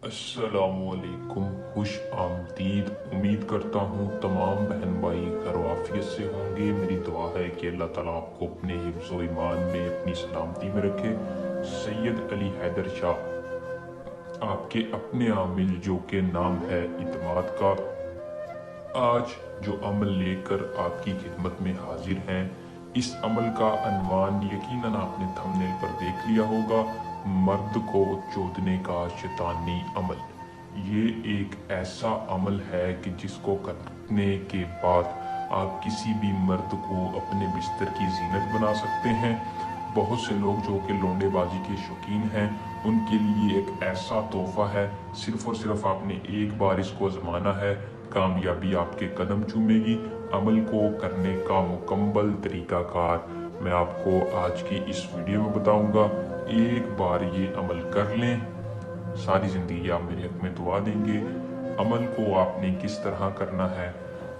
अस्सलामुअलैकुम, खुश आमदीद। उम्मीद करता हूँ तमाम बहन भाई खैर आफियत से होंगे। मेरी दुआ है कि अल्लाह ताला आपको अपने हिफ्ज़ व ईमान में अपनी सलामती में रखे। सैयद अली हैदर शाह आपके अपने आमिल जो के नाम है इत्माद का, आज जो अमल लेकर आपकी खिदमत में हाजिर हैं, इस अमल का अनवान यकीनन आपने थंबनेल पर देख लिया होगा। मर्द को चोदने का शैतानी अमल। ये एक ऐसा अमल है कि जिसको करने के बाद आप किसी भी मर्द को अपने बिस्तर की जीनत बना सकते हैं। बहुत से लोग जो कि लौंडेबाजी के शौकीन हैं, उनके लिए एक ऐसा तोहफा है। सिर्फ और सिर्फ आपने एक बार इसको आजमाना है, कामयाबी आपके कदम चूमेगी। अमल को करने का मुकम्मल तरीकाकार मैं आपको आज की इस वीडियो में बताऊंगा। एक बार ये अमल कर लें, सारी ज़िंदगी आप मेरे हक में दुआ देंगे। अमल को आपने किस तरह करना है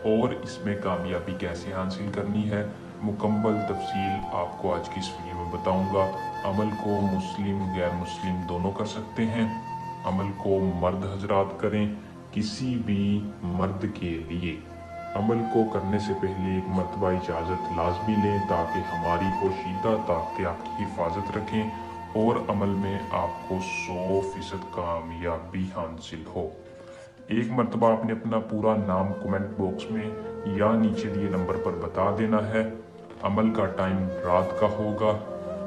और इसमें कामयाबी कैसे हासिल करनी है, मुकम्मल तफसील आपको आज की इस वीडियो में बताऊंगा। अमल को मुस्लिम गैर मुस्लिम दोनों कर सकते हैं। अमल को मर्द हजरात करें। किसी भी मर्द के लिए अमल को करने से पहले एक मरतबा इजाज़त लाजमी लें, ताकि हमारी पोशीदा ताकतें आपकी हिफाजत रखें और अमल में आपको 100% कामयाबी हासिल हो। एक मरतबा आपने अपना पूरा नाम कमेंट बॉक्स में या नीचे दिए नंबर पर बता देना है। अमल का टाइम रात का होगा।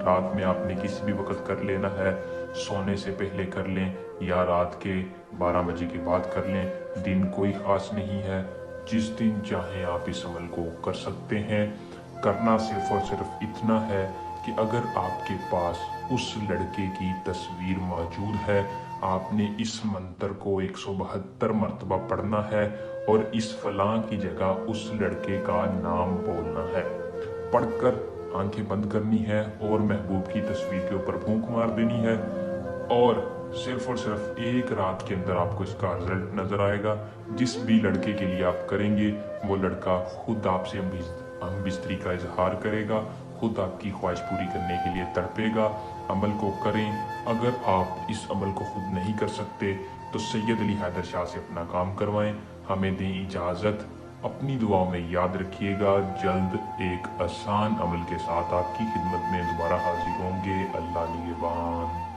रात में आपने किसी भी वक्त कर लेना है, सोने से पहले कर लें या रात के 12 बजे के बाद कर लें। दिन कोई ख़ास नहीं है, जिस दिन चाहें आप इस अमल को कर सकते हैं। करना सिर्फ और सिर्फ इतना है कि अगर आपके पास उस लड़के की तस्वीर मौजूद है, आपने इस मंत्र को 172 मरतबा पढ़ना है और इस फलां की जगह उस लड़के का नाम बोलना है। पढ़कर आंखें बंद करनी है और महबूब की तस्वीर के ऊपर फूंक मार देनी है और सिर्फ एक रात के अंदर आपको इसका रिजल्ट नजर आएगा। जिस भी लड़के के लिए आप करेंगे, वो लड़का खुद आपसे हम बिस्तरी का इजहार करेगा, खुद आपकी ख्वाहिश पूरी करने के लिए तड़पेगा। अमल को करें। अगर आप इस अमल को खुद नहीं कर सकते तो सैयद अली हैदर शाह से अपना काम करवाएं। हमें दें इजाज़त। अपनी दुआओं में याद रखिएगा, जल्द एक आसान अमल के साथ आपकी खिदमत में दोबारा हाजिर होंगे। अल्लाह निगहबान।